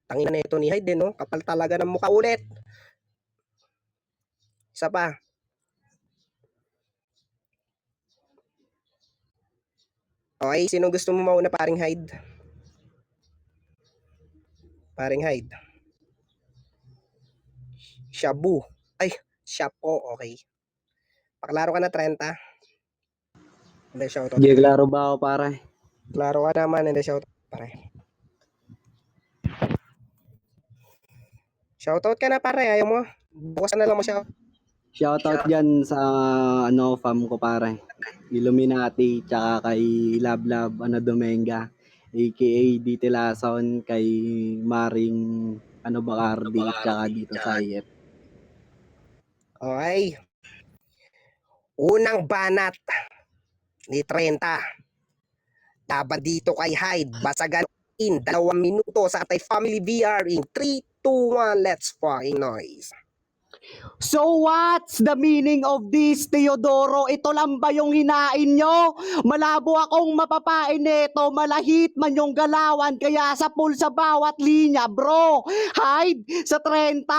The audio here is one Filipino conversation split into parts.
Tangina na ito ni Hyde, no? Kapal talaga ng mukha ulit. Isa pa. Okay, sino gusto mo mauna, paring Hyde? Paring Hyde. Shabu. Ay, Shapo, okay. Paklaro ka na 30. Hindi, shoutout Hindi, ka na. klaro ba ako, pare? Klaro ka naman, hindi, shoutout pare. Shoutout ka na pare, ayaw mo. Bukas na lang mo shout. Shoutout dyan sa fam ko, pare. Illuminati, tsaka kay Love Domenga, aka Dite Lason, kay Maring Bacardi, tsaka dito sa IF. Okay. Unang banat ni 30. Laban dito kay Hyde. Basagan in 2 minuto sa Atay Family VR in 3, 2, 1. Let's fucking noise. So what's the meaning of this, Teodoro? Ito lang ba yung hinain nyo? Malabo akong mapapain nito, malahit man yung galawan, kaya sa pool sa bawat linya, bro. Hide sa 30,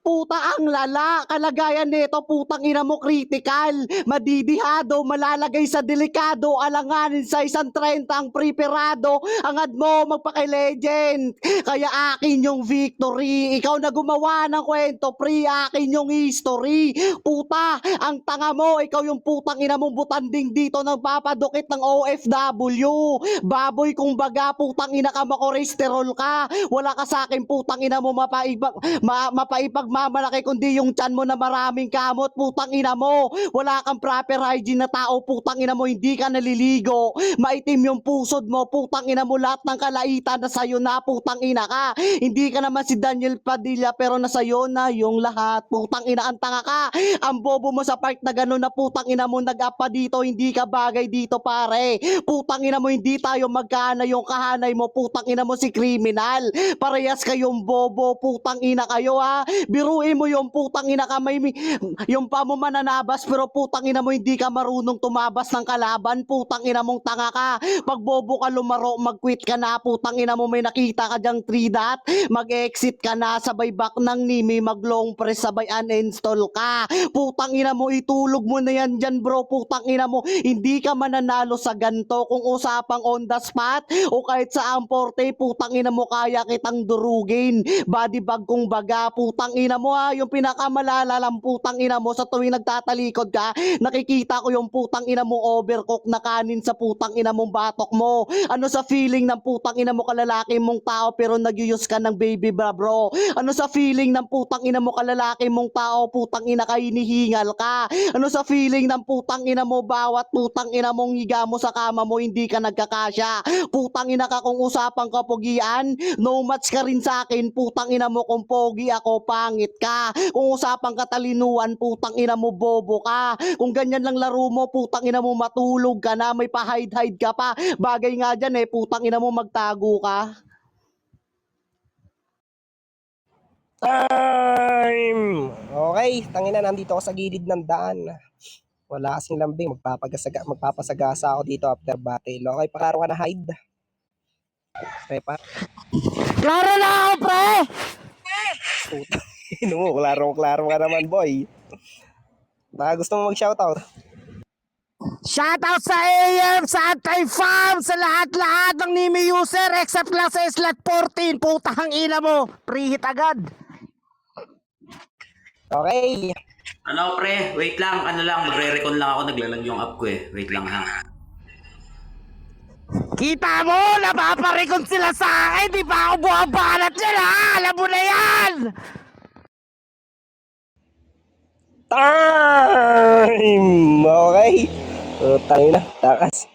puta ang lala, kalagayan nito, putang ina mo critical, madidihado, malalagay sa delikado, alanganin sa isang 30 ang preparado, angad mo magpaka-legend, kaya akin yung victory, ikaw na gumawa ng kwento, pre, akin yung history. Puta, ang tanga mo, ikaw yung putang ina mong butanding dito nagpapadukit ng OFW. Baboy kung baga, putang ina ka, makolesterol ka. Wala ka sa akin, putang ina mo mapaipagmamalaki kundi yung tiyan mo na maraming kamot, putang ina mo. Wala kang proper hygiene na tao, putang ina mo, hindi ka naliligo. Maitim yung pusod mo, putang ina mo, lahat ng kalaitan na sa'yo na, putang ina ka. Hindi ka naman si Daniel Padilla pero nasa'yo na yung lahat, putang ina, ang tanga ka. Ang bobo mo sa part na gano'n na putang ina mo nag-apa dito, hindi ka bagay dito pare. Putang ina mo, hindi tayo magkana, yung kahanay mo, putang ina mo si kriminal. Parehas kayong bobo, putang ina kayo ha. Biruin mo yung putang ina ka, yung pa mo mananabas pero putang ina mo hindi ka marunong tumabas ng kalaban, putang ina mong tanga ka. Pag bobo ka lumaro, mag-quit ka na, putang ina mo, may nakita ka dyang 3 dot, mag-exit ka na, sabay back ng Nimi, mag-long press, sabay uninstall ka. Putang ina mo, itulog mo na yan dyan bro, putang ina mo, hindi ka mananalo sa ganto kung usapang on the spot o kahit sa amporte, putang ina mo, kaya kitang durugin. Body bag kung baga, putang ina mo ha, yung pinakamalalalang putang ina mo, sa tuwing nagtatalikod ka, nakikita ko yung putang ina mo overcook na kanin sa putang ina mong batok mo. Ano sa feeling ng putang ina mo kalalaki mong tao pero nag-use ka ng baby bro? Ano sa feeling ng putang ina mo kalalaki mong tao, putang ina ka, hinihingal ka? Ano sa feeling ng putang ina mo bawat putang ina mong higa mo sa kama mo hindi ka nagkakasya? Putang ina ka kung usapang kapugian, no match ka rin sa akin, putang ina mo kung pogi ako, pangit ka. Kung usapang katalinuhan, putang ina mo bobo ka. Kung ganyan lang laro mo, putang ina mo matulog ka na, may pa-hide-hide ka pa. Bagay nga dyan putang ina mo magtago ka. Time! Okay, tangina, nandito ako sa gilid ng daan. Wala kasing lambing, magpapasagasa ako dito after battle. Okay, paklaro ka na Hyde. Okay pa. Klaro na ako, pre! Puta, mo, klaro ka naman boy. Baka gusto mo mag-shoutout? Shoutout sa AM, sa Anti-Farm, sa lahat-lahat ng Nimi user except lang sa slot 14. Putang ina mo, pre-hit agad. Okay. Ano pre, wait lang, magre-recon lang ako, naglalag yung app ko eh. Wait lang ha. Kita mo, napaparikon sila sa akin, di ba ako buwabanat yan ha? Alam mo na yan! Time! Okay. Tangina, takas.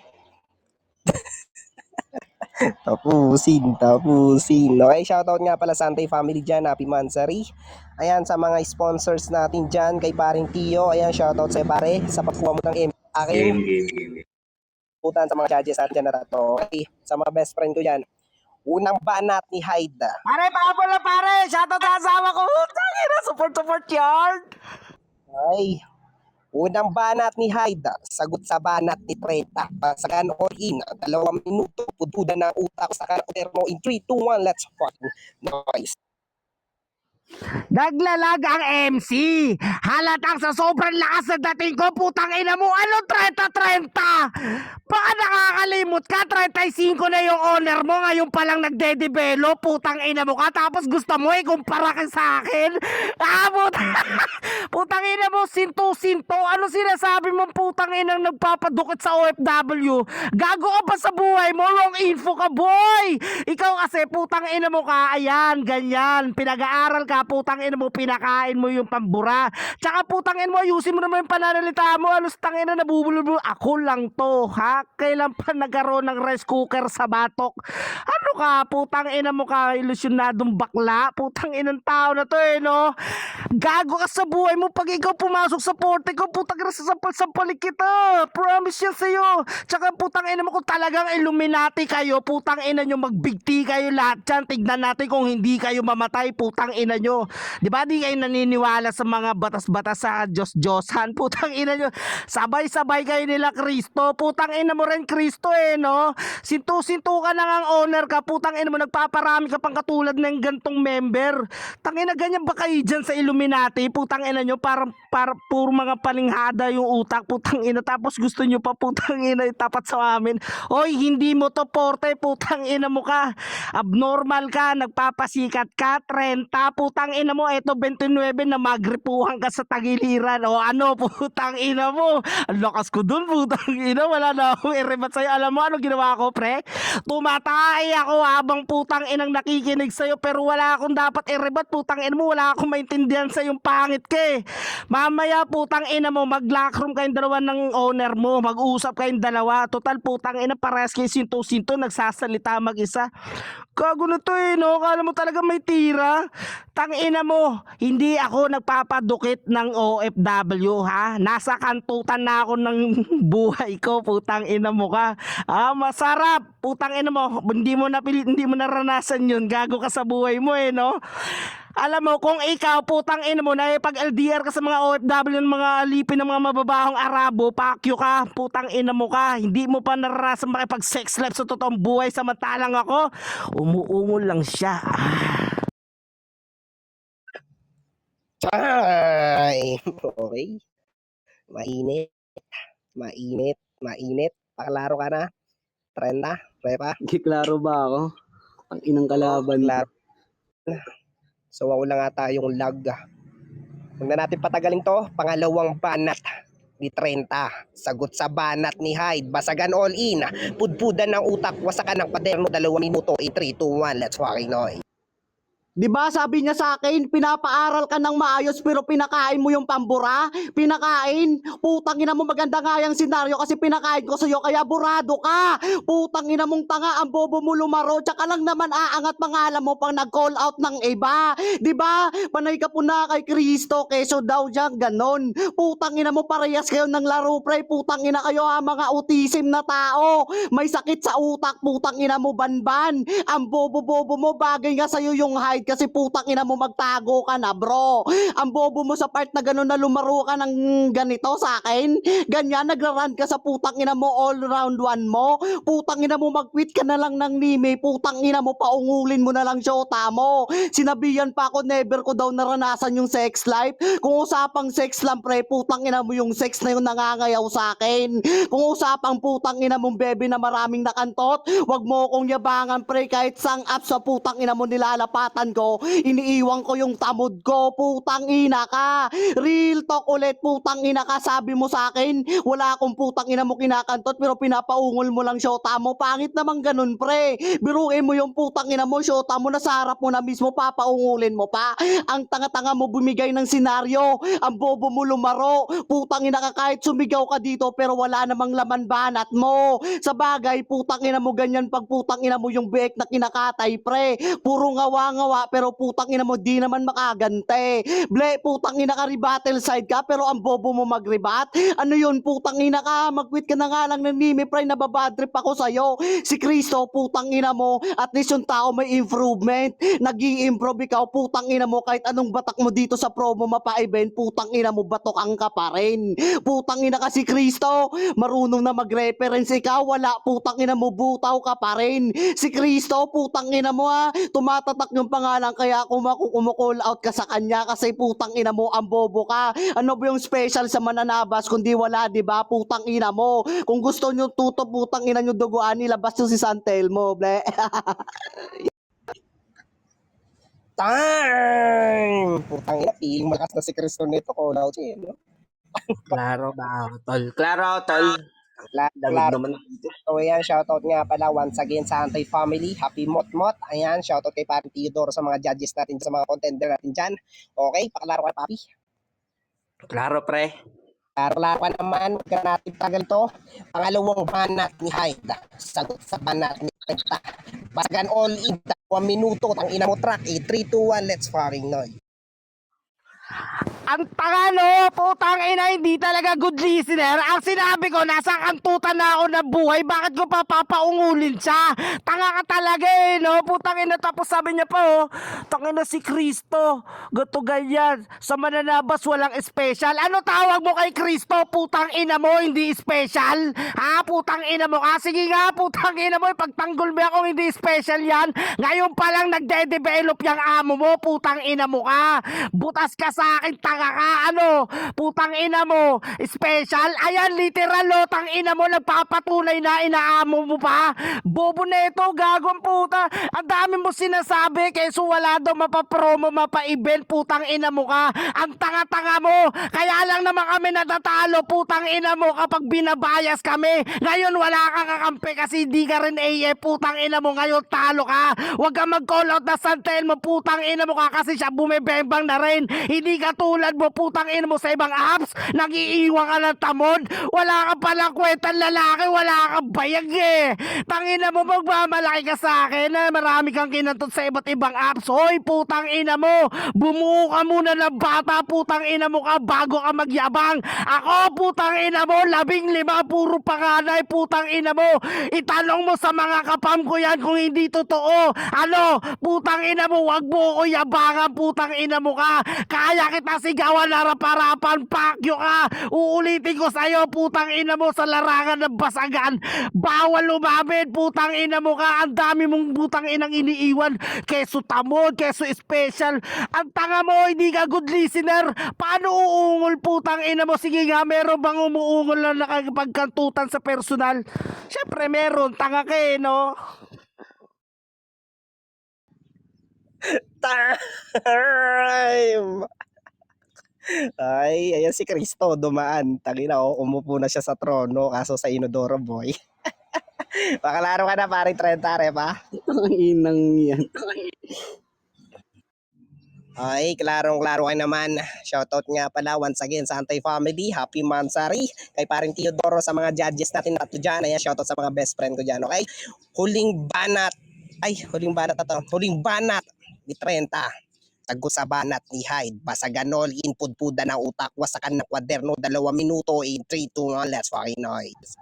Tapusin. Okay, shoutout nga pala sa Antay Family dyan. Happy Mansari. Ayan, sa mga sponsors natin dyan, kay paring Tio. Ayan, shoutout sa pare, sa pagkuha mo ng aking Game. putan sa mga judges natin dyan na to. Okay, sa mga best friend ko dyan. Unang banat ni Hyde. Pare, pahabol na pare! Shoutout sa asawa ko! Tangina, support yard! Ay, Unang banat ni Hyde, sagot sa banat ni Trenta. Basagan all in, 2 minuto, pudpudan ng utak sa karakterno in 3, 2, 1, let's fucking noise. Naglalag ang MC. Halatang sa sobrang lakas na dating ko, putang ina mo, ano 30-30? Baka nakakalimot ka, 35 na yung owner mo, ngayon palang nagde-develop, putang ina mo ka, tapos gusto mo ikumpara ka sa akin? Putang ina mo, sinto-sinto, ano sinasabi mo putang ina nagpapadukit sa OFW? Gago ka pa sa buhay mo, wrong info ka boy! Ikaw kasi putang ina mo ka, ayan, ganyan, pinag-aaral ka, putang ina mo, pinakain mo yung pambura. Tsaka putang ina mo, ayusin mo naman yung pananalita mo, alos tangin na nabubulubul. Ako lang to, ha? Kailan pa nagkaroon ng rice cooker sa batok? Ano ka, putang ina mo ka, ilusyonadong bakla? Putang inang tao na to no? Gago ka sa buhay mo pag ikaw pumasok sa porte ko, putang ina sasampal-sampalik kita. Promise yan sa'yo. Tsaka putang ina mo kung talagang Illuminati kayo, putang ina nyo, magbigti kayo lahat dyan. Tignan natin kung hindi kayo mamatay, putang ina nyo. Di ba di kayo naniniwala sa mga batas-batas sa Diyos-Diyosan? Putang ina nyo, sabay-sabay kayo nila Kristo. Putang ina mo rin Kristo no? Sintu-sintu ka na ngang owner ka, putang ina mo, nagpaparami ka pang katulad ng gantong member. Tangina ganyan ba kayo dyan sa Illuminati? Putang ina nyo, para puro mga palinghada yung utak, putang ina, tapos gusto nyo pa putang ina itapat sa amin. Oy, hindi mo to porte, putang ina mo ka. Abnormal ka, nagpapasikat ka, 30, putang ina mo, eto 29 na magripuhan ka sa tagiliran. O ano, putang ina mo. Ang lakas ko dun, putang ina, wala na akong irebat sa'yo. Alam mo ano ginawa ko, pre? Tumatay ako habang putang inang nakikinig sa'yo, pero wala akong dapat irebat, putang ina mo, wala akong maintindihan sa yung pangit ka Mamaya putang ina mo, mag-lockroom kayong dalawa ng owner mo, mag-usap kayong dalawa. Total putang ina, parehas kayo sinto-sinto, nagsasalita mag-isa. Gago na to no? Kala mo talaga may tira? Tangina mo, hindi ako nagpapadukit ng OFW, ha? Nasa kantutan na ako ng buhay ko, putang ina mo ka. Masarap, putang ina mo, hindi mo naranasan yun, gago ka sa buhay mo no? Alam mo, kung ikaw, putang ina mo, na pag LDR ka sa mga OFW ng mga alipin ng mga mababahong Arabo, pakyo ka, putang ina mo ka. Hindi mo pa naranasan makipag-sex life sa totoong buhay, samantalang ako, umuungol lang siya. Ay, okay. Mainit. Mainit. Mainit. Paklaro ka na. Trenta. Prepa. Hindi klaro ba ako? Ang inang kalaban. Klaro. So, wala nga tayong lag. Huwag na natin patagalin to. Pangalawang banat ni Trenta. Sagot sa banat ni Hyde. Basagan all in. Pudpudan ng utak. Wasakan ng paderno. 2 minuto. 3, 2, 1. Let's fucking noise. Di ba sabi niya sa akin, pinapaaral ka ng maayos pero pinakain mo yung pambura? Pinakain? Putang ina mo, maganda nga yung senaryo kasi pinakain ko sa'yo kaya burado ka. Putang ina mong tanga, ang bobo mo lumaro, tsaka lang naman aangat pangalan mo pang nag-call out ng iba. Di ba? Panay ka po na kay Kristo, keso daw dyan, ganon. Putang ina mo, parehas kayo ng laro, pre. Putang ina kayo ha, mga autism na tao. May sakit sa utak, putang ina mo, banban. Ang bobo-bobo mo, bagay nga sa'yo yung height kasi putang ina mo, magtago ka na bro. Ang bobo mo sa part na gano'n na lumaro ka ng ganito sa akin. Ganyan, nagra-run ka sa putang ina mo, all round one mo. Putang ina mo, mag-quit ka na lang ng nime. Putang ina mo, paungulin mo na lang syota mo. Sinabihan pa ako, never ko daw naranasan yung sex life. Kung usapang sex lang pre, putang ina mo yung sex na yung nangangayaw sa akin. Kung usapang putang ina mong bebe na maraming nakantot, wag mo kong yabangan pre, kahit sang up sa putang ina mo nilalapatan ko, iniiwan ko yung tamod ko, putang ina ka. Real talk ulit, putang ina ka, sabi mo sa akin, wala akong putang ina mo kinakantot pero pinapaungol mo lang syota mo. Pangit naman ganun pre. Biruin mo yung putang ina mo, syota mo, nasa harap mo na mismo, papaungulin mo pa. Ang tanga-tanga mo bumigay ng senaryo, ang bobo mo lumaro, putang ina ka, kahit sumigaw ka dito pero wala namang laman banat mo. Sa bagay, putang ina mo ganyan pag putang ina mo yung bek na kinakatay pre. Puro ngawa-ngawa ka, pero putang ina mo di naman makagante. Ble, putang ina ka, rebattle side ka, pero ang bobo mo mag-rebat. Ano yun, putang ina ka, mag-quit ka na nga lang ng Mimi Pry, nababadrip ako sa'yo. Si Cristo, putang ina mo, at least yung tao may improvement. Nag-i-improve ikaw, putang ina mo, kahit anong batak mo dito sa promo mapa-event, putang ina mo, batok ang ka pa rin. Putang ina ka si Cristo, marunong na mag-reference ikaw, wala, putang ina mo, butaw ka pa rin. Si Cristo, putang ina mo ha, tumatatak yung pangalan, kaya kumucall out ka sa kanya kasi putang ina mo, ang bobo ka. Ano ba yung special sa mananabas kundi wala, di ba? Putang ina mo. Kung gusto nyo tuto, putang ina nyo duguan, nilabas nyo si Santelmo, ble. Time! Putang ina, feeling malakas na si Cristo nito, call out siya, no? Klaro ba ako, tol? Klaro, tol. Lamig Klaro. naman dito. So ayan, shoutout nga pala once again sa Antay Family. Happy Motmot. Ayan, shoutout kay Papi Theodore sa mga judges natin, sa mga contender natin dyan. Okay, paklaro kay Papi. Klaro, pre. Klaro ka naman, huwag ka natin tagal to. Pangalawang banat ni Hyde. Sagot sa banat ni Hyde. Basagan all in, 2 minuto. Ang ina mo track, 3, 2, 1, let's fucking know. Ang tanga no, putang ina, hindi talaga good listener. Ang sinabi ko, nasa kantutan na ako ng buhay, bakit ko papaungulin siya? Tanga ka talaga eh, no? Putang ina, tapos sabi niya pa, oh, tanga na si Cristo, gato ganyan, sa mananabas walang special. Ano tawag mo kay Cristo, putang ina mo, hindi special? Ha, putang ina mo ka? Sige nga, putang ina mo, pagtanggol mo ako, hindi special yan. Ngayon pa lang nagde-develop yung amo mo, putang ina mo ka. Butas ka sa akin, tanga ka, ano, putang ina mo, special, ayan, literal, oh, tang ina mo, nagpapatunay na inaamo mo pa, bobo na ito, gagong puta, ang dami mo sinasabi, keso wala daw mapapromo, mapa-event, putang ina mo ka, ang tanga-tanga mo, kaya lang naman kami natatalo, putang ina mo, kapag binabayas kami, ngayon wala kang kakampi, kasi di ka rin AF, putang ina mo, ngayon talo ka, wag ka mag-call out na Santelmo, putang ina mo ka, kasi siya bumibembang na rin, hindi ka tulad mo, putang ina mo sa ibang apps, nag-iiwan ka ng tamod, wala ka palang kwentang lalaki, wala kang bayag eh. Tangina mo, magmamalaki ka sa akin na marami kang kinantot sa iba't ibang apps. Hoy, putang ina mo, bumuo ka muna ng bata, putang ina mo ka, bago ka magyabang. Ako, putang ina mo, 15, puro panganay, putang ina mo. Itanong mo sa mga kapam ko yan kung hindi totoo. Ano, putang ina mo, wag mo ko yabangan, putang ina mo ka. Kaya kita sigawan harap-harapan, pakyo ka. Uulitin ko sa'yo, putang ina mo, sa larangan ng basagan. Bawal lumamid, putang ina mo ka. Ang dami mong putang inang iniiwan. Keso tamod, keso special. Ang tanga mo, hindi ka good listener. Paano uungol, putang ina mo? Sige nga, meron bang umuungol na nakapagkantutan sa personal? Syempre meron, tanga ka eh, no? Time! Ay, ayan si Cristo, dumaan. Tangina, oh, umupo na siya sa trono, kaso sa Inodoro Boy. Pakalaro ka na, paring 30, repa. Ang inang yan. Ay, klarong-klaro ka naman. Shoutout nga pala once again sa Antay Family. Happy Mansari. Kay paring Teodoro sa mga judges natin nato dyan. Ayan, shoutout sa mga best friend ko dyan, okay? Huling banat ni 30. Tago sa banat ni Hyde. Basaganol, inpudpuda ng utak. Wasakan ng kwaderno, 2 minuto. In 3, 2, 1, let's fucking noise.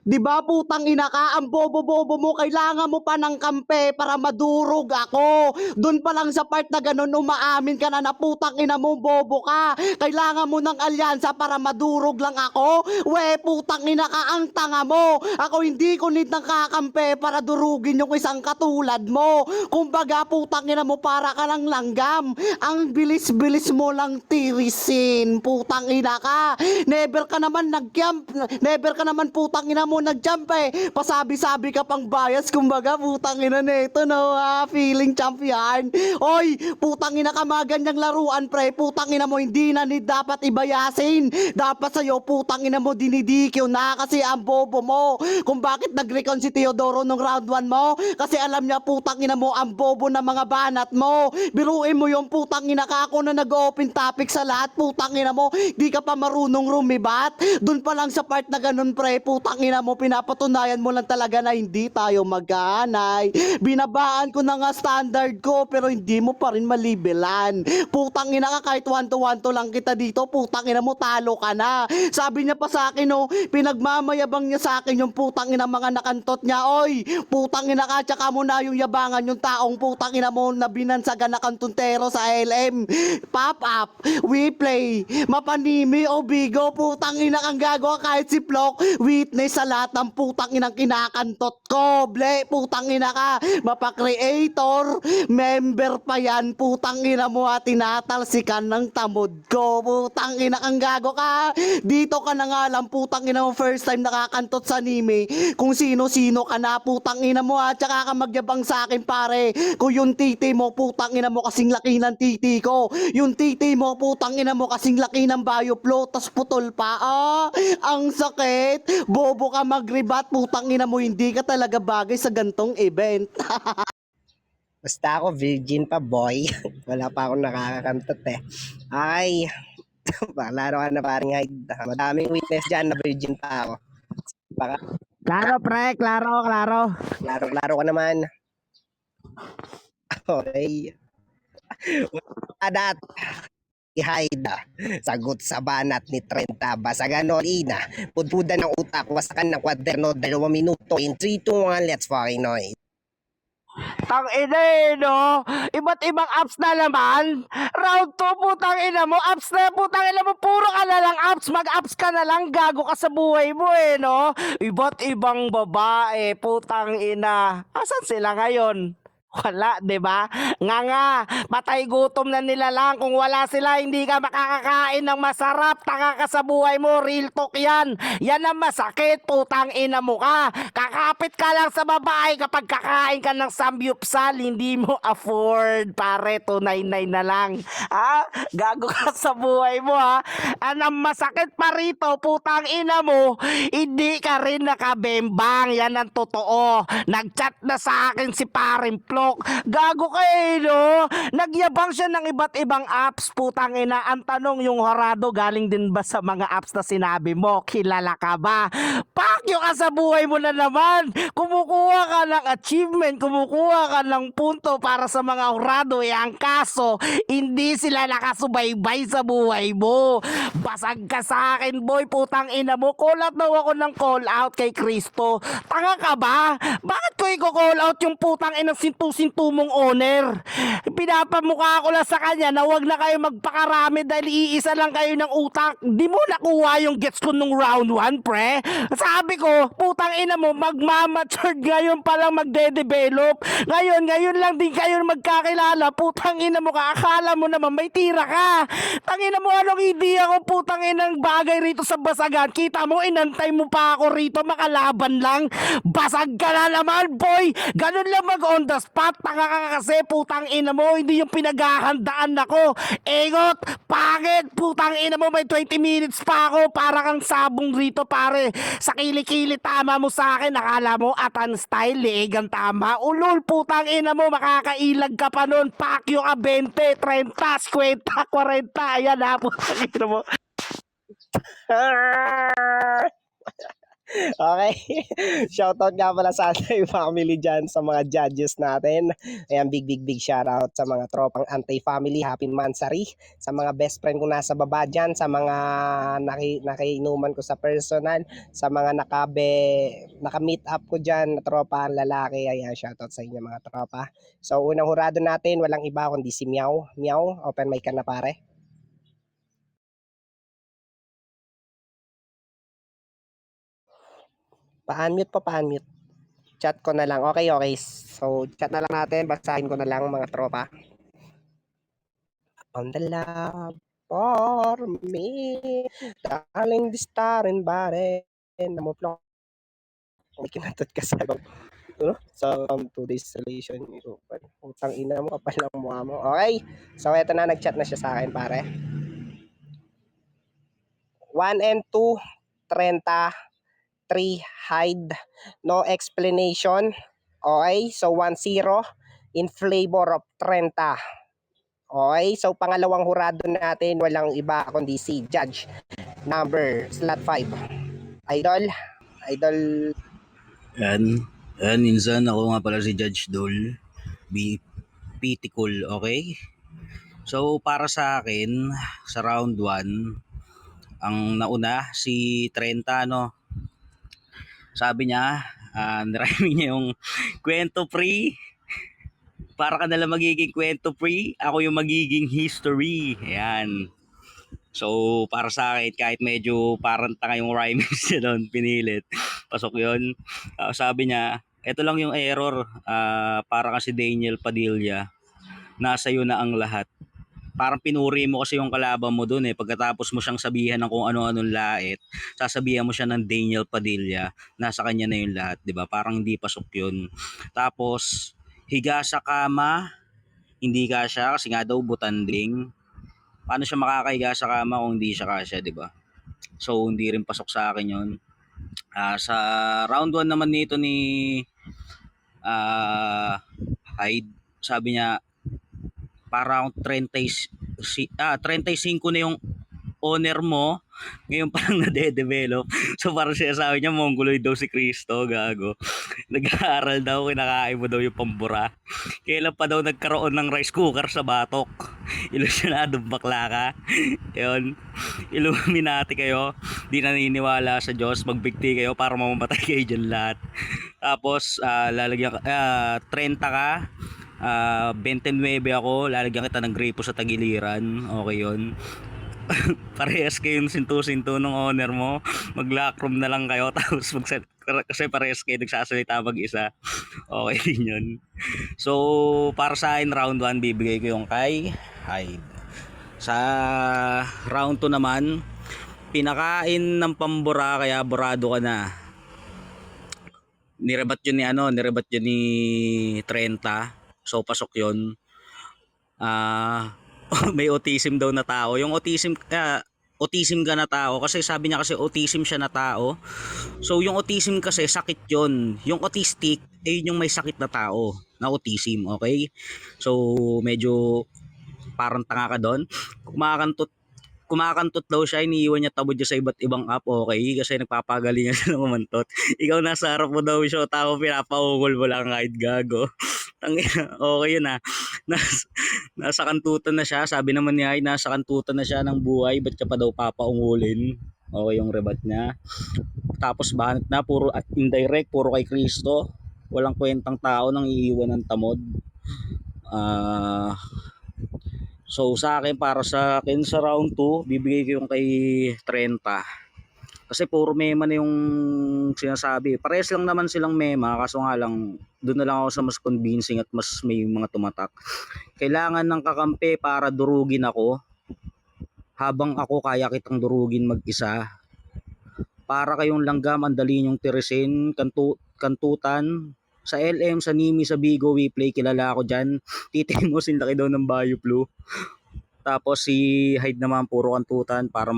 Di ba putang ina ka, ang bobo-bobo mo, kailangan mo pa ng kampe para madurog ako. Doon pa lang sa part na ganun, umaamin ka na putang ina mo, bobo ka. Kailangan mo ng alyansa para madurog lang ako. We, putang ina ka, ang tanga mo. Ako hindi ko need ng kakampe para durugin yung isang katulad mo. Kumbaga, putang ina mo, para ka lang langgam. Ang bilis-bilis mo lang tirisin, putang ina ka. Never ka naman nag-jump, never ka naman putang ina mo nag-jump eh. Pasabi-sabi ka pang bias, kumbaga putang ina nito, no, feeling champion. Oy, putang ina ka, mga ganyang laruan pre, putang ina mo, hindi na ni dapat ibayasin. Dapat sa'yo, putang ina mo, dinidikyo na kasi ang bobo mo. Kung bakit nag-recon si Teodoro nung round 1 mo, kasi alam niya, putang ina mo, ang bobo ng mga banat mo. Biruin mo yung putang ina ka, ako na nag-open topic sa lahat, putang ina mo, di ka pa marunong rumibat. Dun pa lang sa part na ganun pre, putang ina mo, mo, pinapatunayan mo lang talaga na hindi tayo magkahanay. Binabaan ko na nga standard ko, pero hindi mo pa rin malibelan. Putang ina ka, kahit 1-to-1 lang kita dito, putang ina mo, talo ka na. Sabi niya pa sa akin, no, pinagmamayabang niya sa akin yung putang ina mga nakantot niya. Oy, putang ina ka, tsaka mo na yung yabangan yung taong putang ina mo na binansagan na kantuntero sa LM. Pop up, we play, mapanimi o bigo, putang ina kang gago kahit si Plok, witness sa lahat ng putang inang kinakantot ko, ble, putang ina ka, mapa-creator, member pa yan, putang ina mo at tinatalsikan ng tamod ko, putang ina kang gago ka, dito ka na nga lang, putang ina mo, first time nakakantot sa anime, kung sino-sino ka na, putang ina mo at tsaka ka magyabang sa akin pare, kung yung titi mo, putang ina mo kasing laki ng titi ko, yung titi mo, putang ina mo kasing laki ng bioflow, tas putol pa, ang sakit, bobo ka magribat, putang ina mo, hindi ka talaga bagay sa gantong event. Basta ako virgin pa, boy. Wala pa akong nakakakantot eh. Ay, laro ka na paring Hyde. Madaming witness dyan na virgin pa ako. Baka Klaro, pre. Klaro. laro ka naman. Okay. Adat. Hyde. Sagot sa banat ni 30. Basagan o ina. Pudpudan ng utak. Wasakan ng kwaderno. 2 minuto. In 3, 2, 1. Let's fucking noise. Tang ina no? Iba't ibang apps na naman. Round 2, putang ina mo. Apps na, putang ina mo. Puro ka na lang apps. Mag-apps ka na lang. Gago ka sa buhay mo no? Iba't ibang babae. Putang ina. Asan sila ngayon? Wala, 'di ba? Nga, patay gutom na nila lang. Kung wala sila, hindi ka makakakain ng masarap. Taka ka sa buhay mo, real talk 'yan. Yan ang masakit, putang ina mo ka. Kakapit ka lang sa babae kapag kakain ka ng samgyupsal, hindi mo afford, pare, 299 na lang. Gago ka sa buhay mo ha. Ang masakit pa rito, putang ina mo, hindi ka rin nakabembang. Yan ang totoo. Nag-chat na sa akin si Paring Plok. Gago ka no? Nagyabang siya ng iba't ibang apps, putang ina. Ang tanong, yung horado galing din ba sa mga apps na sinabi mo? Kilala ka ba? Pakyo ka sa buhay mo na naman. Kumukuha ka ng achievement, kumukuha ka ng punto para sa mga horado. Ang kaso, hindi sila nakasubaybay sa buhay mo. Basag ka sa akin, boy, putang ina mo. Call out daw ako ng call out kay Kristo. Tanga ka ba? Bakit ko i-call out yung putang ina sintu mong owner? Pinapamukha ko lang sa kanya na wag na kayo magpakarami dahil iisa lang kayo ng utak. Di mo nakuha yung gets ko nung round 1, pre. Sabi ko, putang ina mo, magmamatured ngayon palang magde-develop. Ngayon lang din kayo magkakilala. Putang ina mo ka, akala mo naman may tira ka. Tangina mo, anong idea ko, putang inang bagay rito sa basagan. Kita mo, inantay mo pa ako rito, makalaban lang. Basag ka na naman, boy. Ganun lang mag on the spot. Tanga ka kasi, putang ina mo, hindi yung pinaghahandaan ako. Egot, pangit, putang ina mo, may 20 minutes pa ako. Para kang sabong rito, pare. Sa kilikili tama mo sa akin, nakala mo atan style, leegang tama. Ulol, putang ina mo, makakailag ka pa nun. Pakyo ka 20, 30, 50, 40. Ayan ha, putang ina mo. Okay. Shoutout nga pala sa ating family dyan, sa mga judges natin. Ayan, big shoutout sa mga tropang anti-family. Happy Mansari. Sa mga best friend ko nasa baba dyan. Sa mga nakiinuman ko sa personal. Sa mga naka-meet up ko dyan na tropa lalaki. Ayan, shoutout sa inyo mga tropa. So, unang hurado natin, walang iba kundi si Meow. Meow, open mic ka na pare. Pa-unmute. Chat ko na lang. Okay. So, chat na lang natin. Basahin ko na lang mga tropa. On the love for me, darling, the star and body, namuplo. May kinatot ka sa So, to this relation, utang ina mo, kapal ng mukha mo. Okay. So, eto na, nag-chat na siya sa akin, pare. 1 and 2, 30. 3 hide, no explanation. Okay, so 1-0 in flavor of 30. Okay, so pangalawang hurado natin, walang iba kundi si Judge number slot 5. Idol, Idol. Yan, minsan ako nga pala si Judge Dol. Be pitikul, okay? So, para sa akin, sa round 1, ang nauna si Trenta, no? Sabi niya, nirami niya yung kwento pre. Para ka nalang magiging kwento pre, ako yung magiging history. Ayan. So, para sa akin, kahit medyo parang tanga yung rhymes niya doon, pinilit. Pasok yun. Sabi niya, eto lang yung error. Para kasi Daniel Padilla, nasa iyo na ang lahat. Parang pinuri mo kasi yung kalaban mo doon eh. Pagkatapos mo siyang sabihan ng kung ano-anong lait, sasabihan mo siya ng Daniel Padilla, nasa kanya na yung lahat, di ba? Parang hindi pasok yun. Tapos, higa sa kama, hindi kasya kasi nga daw butanding. Paano siya makakahiga sa kama kung hindi siya kasya, di ba? So, hindi rin pasok sa akin yun. Sa round 1 naman nito ni Hyde, sabi niya, parang 35 na yung owner mo, ngayon pa lang nade-develop. So parang sinasabi niya, mongoloid daw si Cristo, gago. Nag-aaral daw, kinakain mo daw yung pambura. Kailan pa daw nagkaroon ng rice cooker sa batok? Ilusyonadong bakla ka. Yun, Illuminati kayo, di naniniwala sa Diyos, magbigti kayo para mamamatay kayo dyan lahat. Tapos, 30 ka, 29 ako, lalagyan kita ng gripo sa tagiliran, okay yun. Parehas kayong sinto-sinto ng owner mo, mag-lock room na lang kayo tapos kasi parehas kayo nagsasalita mag-isa, okay din yun. So para sa akin round 1 bibigay ko yung kay Hyde. Sa round 2 naman, pinakain ng pambura kaya burado ka na. Nirebat yun ni Trenta. So pasok yun. May autism daw na tao. Yung autism ka na tao kasi sabi niya kasi autism siya na tao. So yung autism kasi sakit yun. Yung autistic yun yung may sakit na tao na autism, okay? So medyo parang tanga ka doon. Kumakantot daw siya, iniiwan niya tabod niya sa iba't ibang app, okay? Kasi nagpapagalingan siya ng kumantot. Ikaw nasa harap mo daw siya, tao pinapaugol mo lang kahit gago. Tangina, okay yun nasa kantutan na siya, sabi naman niya ay nasa kantutan na siya ng buhay, ba't ka pa daw papaungulin? Okay yung rebat niya. Tapos banat na, puro indirect, puro kay Kristo. Walang kwentang tao nang iiwan ng tamod. So sa akin, para sa akin sa round 2, bibigay ko yung kay Trenta. Kasi puro mema na yung sinasabi. Parehas lang naman silang mema, kaso nga lang doon na lang ako sa mas convincing at mas may mga tumatak. Kailangan ng kakampi para durugin ako. Habang ako kaya kitang durugin mag-isa. Para kayong langgam, ang dali nyong tirisin, kantutan. Sa LM, sa Nimi, sa Bigo, we play, kilala ako dyan. Titimusin laki daw ng Bayuplo. Tapos si Hyde naman puro kantutan para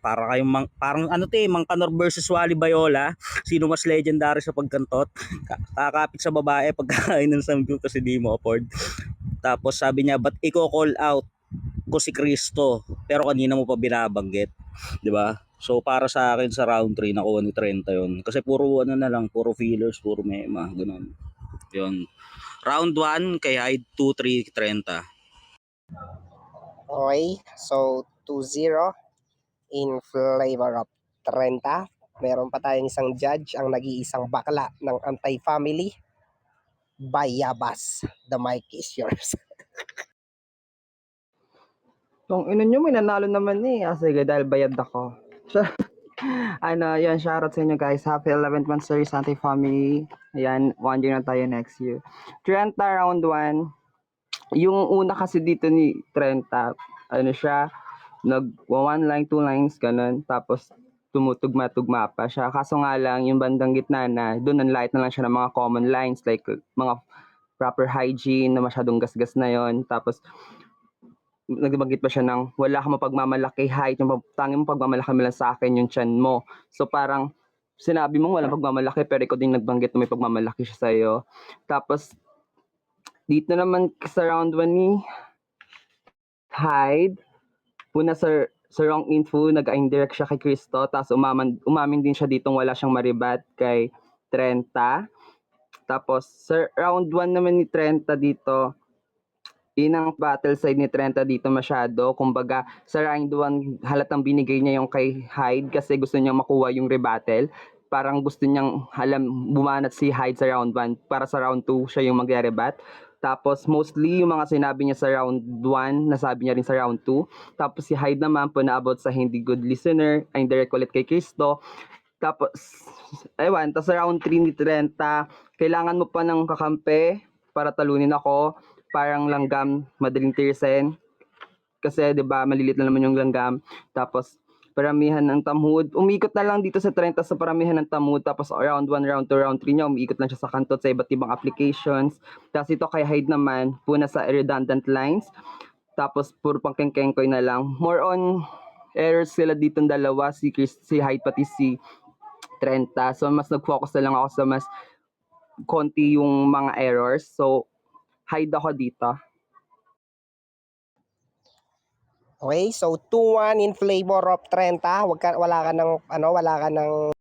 kayong parang Mang Kanor versus Wally Bayola, sino mas legendary sa pagkantot. Kakapit sa babae pagkakain ng samgyup kasi di mo afford. Tapos sabi niya, "But call out ko si Kristo, pero kanina mo pa binabanggit." 'Di ba? So para sa akin sa round 3 nakuha ni Trenta 'yon. Kasi puro na lang, puro fillers, puro mema, ganun. 'Yon. Round 1 kay Hyde, 2-3 Trenta. Okay, so 2-0 in flavor of 30. Meron pa tayong isang judge, ang nag-iisang bakla ng anti-family, Bayabas. The mic is yours. Kung ino nyo, may nanalo naman eh. Sige, dahil bayad ako. Yan, shoutout sa inyo guys. Happy 11th month series, anti-family. Ayan, 1 year na tayo next year. Trenta, round 1. Yung una kasi dito ni Trenta, siya, one line, 2 lines, ganun. Tapos, tumutugma-tugma pa siya. Kaso nga lang, yung bandang gitna na, doon nanlight na lang siya ng mga common lines, like mga proper hygiene, na masyadong gasgas na yon. Tapos, nagbanggit pa siya ng wala kang mapagmamalaki, height, yung tanging mo pagmamalaki mo lang sa akin yung tiyan mo. So parang sinabi mo walang pagmamalaki pero ikaw din nagbanggit na may pagmamalaki siya sa'yo. Tapos dito naman sa round 1 ni Hyde, una sa wrong info, nag-indirect siya kay Cristo, tapos umamin din siya ditong wala siyang maribat kay Trenta. Tapos sa round 1 naman ni Trenta dito, inang battle side ni Trenta dito masyado. Kumbaga, sa round 1, halatang binigay niya yung kay Hyde kasi gusto niya makuha yung rebuttal. Parang gusto niyang bumanat si Hyde sa round 1 para sa round 2 siya yung magre-rebat. Tapos mostly yung mga sinabi niya sa round 1, nasabi niya rin sa round 2. Tapos si Hyde naman po na about sa hindi good listener, ay direct ulit kay Cristo. Tapos, ewan, tapos sa round 3 ni Trenta, kailangan mo pa ng kakampi para talunin ako. Parang langgam, madaling tirsen. Kasi 'di ba malilit na naman yung langgam. Tapos paramihan ng tamhud. Umikot na lang dito sa Trenta sa paramihan ng tamhud. Tapos round 1, round 2, round 3 niya, umiikot lang siya sa kantot sa iba't ibang applications. Tapos ito kay Hyde naman, puna sa redundant lines. Tapos puro pang kengkengkoy na lang. More on errors sila dito ng dalawa, si Hyde pati si Trenta. So mas nag-focus na lang ako sa mas konti yung mga errors. So Hyde ako dito. Okay, so 2-1 in favor of Trenta. Wala ka ng